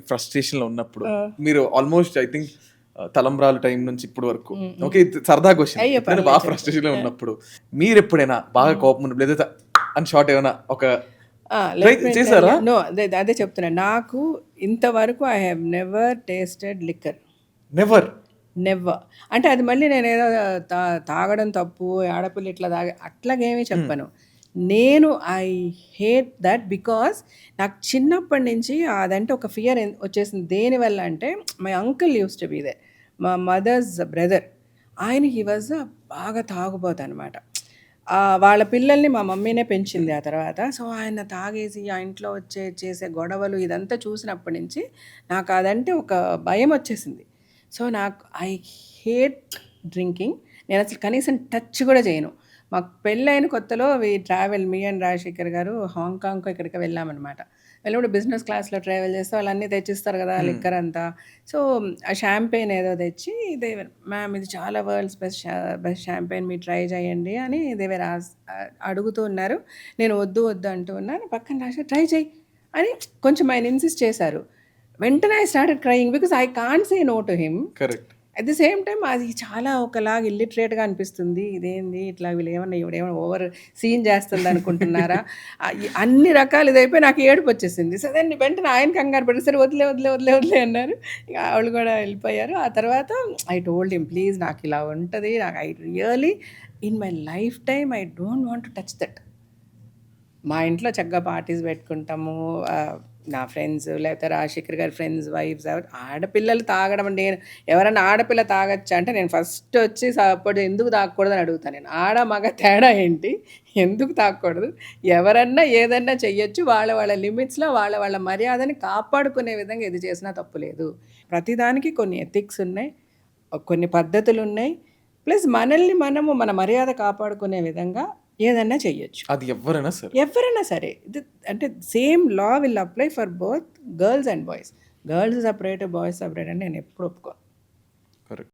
Frustration లో ఉన్నప్పుడు మీరు ఆల్మోస్ట్ ఐ థింక్ తలంబ్రాలు టైం నుంచి ఇప్పటి వరకు ఓకే సరదాగా వచ్చింది అయ్యో, ఎప్పుడైనా పర్లేదు బాగా చెప్పు. ఫ్రస్ట్రేషన్ లో ఉన్నప్పుడు మీరు ఎప్పుడైనా బాగా కోపం ఉన్నప్పుడు లేదా అని షార్ట్ ఏమైనా ఒక చేశారా? నో, అదే చెప్తున్నా. నాకు ఇంతవరకు I have never tasted liquor. Never. Never. అంటే అది మళ్ళీ నేనేదో తాగడం తప్పు, ఆడపిల్ల ఇట్లా అట్లాగేమీ చెప్పను. నేను ఐ హేట్ దట్ బికాస్ నాకు చిన్నప్పటి నుంచి అదంటే ఒక ఫియర్ వచ్చేసింది. దేనివల్ల అంటే my uncle used to be there, మా మదర్స్ బ్రదర్. ఆయన హీ వాజ్ బాగా తాగుబోతు అనమాట. వాళ్ళ పిల్లల్ని మా మమ్మీనే పెంచింది ఆ తర్వాత. సో ఆయన తాగేసి ఆ ఇంట్లో చేసే గొడవలు ఇదంతా చూసినప్పటి నుంచి నాకు అదంటే ఒక భయం వచ్చేసింది. సో నాకు ఐ హేట్ డ్రింకింగ్. నేను అసలు కనీసం టచ్ కూడా చేయను. మాకు పెళ్ళైన కొత్తలో మీ అండ్ రాజశేఖర్ గారు హాంకాంగ్కో ఇక్కడికి వెళ్ళామన్నమాట. వెళ్ళినప్పుడు బిజినెస్ క్లాస్లో ట్రావెల్ చేస్తే వాళ్ళన్నీ తెచ్చిస్తారు కదా లిక్కర్ అంతా. సో ఆ షాంపెయిన్ ఏదో తెచ్చి మ్యామ్ ఇది చాలా వరల్డ్స్ బెస్ట్ షాంపెయిన్, మీరు ట్రై చేయండి అని దేవర్ అడుగుతూ ఉన్నారు. నేను వద్దు వద్దు అంటూ ఉన్నాను. పక్కన రాసి ట్రై చేయి అని కొంచెం ఆయన ఇన్సిస్ట్ చేశారు. వెంటనే I started crying because I can't say no to him. Correct. At the same time అది చాలా ఒకలాగా ఇల్లిటరేట్గా అనిపిస్తుంది. ఇదేంది ఇట్లా వీళ్ళు ఇవిడేమన్నా ఓవర్ సీన్ చేస్తుంది అనుకుంటున్నారా, అన్ని రకాలు ఇదైపోయి నాకు ఏడుపు వచ్చేసింది. సో దాన్ని వెంటనే ఆయన కంగారు పడి సరే వదిలే వదిలే వదిలే వదిలే అన్నారు. ఇక ఆవిడ కూడా వెళ్ళిపోయారు. ఆ తర్వాత ఐ టోల్డ్ హిమ్ ప్లీజ్ నాకు ఇలా ఉంటుంది, నాకు I really in my life time I don't want to touch that. మా ఇంట్లో చక్కగా పార్టీస్ పెట్టుకుంటాము. నా ఫ్రెండ్స్ లేకపోతే రాజశేఖర్ గారి ఫ్రెండ్స్ వైఫ్స్ ఆడపిల్లలు తాగడం, నేను ఎవరైనా ఆడపిల్ల తాగచ్చా అంటే నేను ఫస్ట్ వచ్చి సపోర్ట్ ఎందుకు తాగకూడదు అని అడుగుతాను. నేను ఆడ మగ తేడా ఏంటి, ఎందుకు తాగకూడదు? ఎవరన్నా ఏదన్నా చెయ్యొచ్చు. వాళ్ళ వాళ్ళ లిమిట్స్లో వాళ్ళ వాళ్ళ మర్యాదని కాపాడుకునే విధంగా ఇది చేసినా తప్పు లేదు. ప్రతిదానికి కొన్ని ఎథిక్స్ ఉన్నాయి, కొన్ని పద్ధతులు ఉన్నాయి. ప్లస్ మనల్ని మనము మన మర్యాద కాపాడుకునే విధంగా ఏదన్నా చెయ్యొచ్చు. అది ఎవరైనా సరే అంటే same law will apply for both girls and boys. Girls separate, boys separate అని నేను ఎప్పుడు ఒప్పుకోను. కరెక్ట్.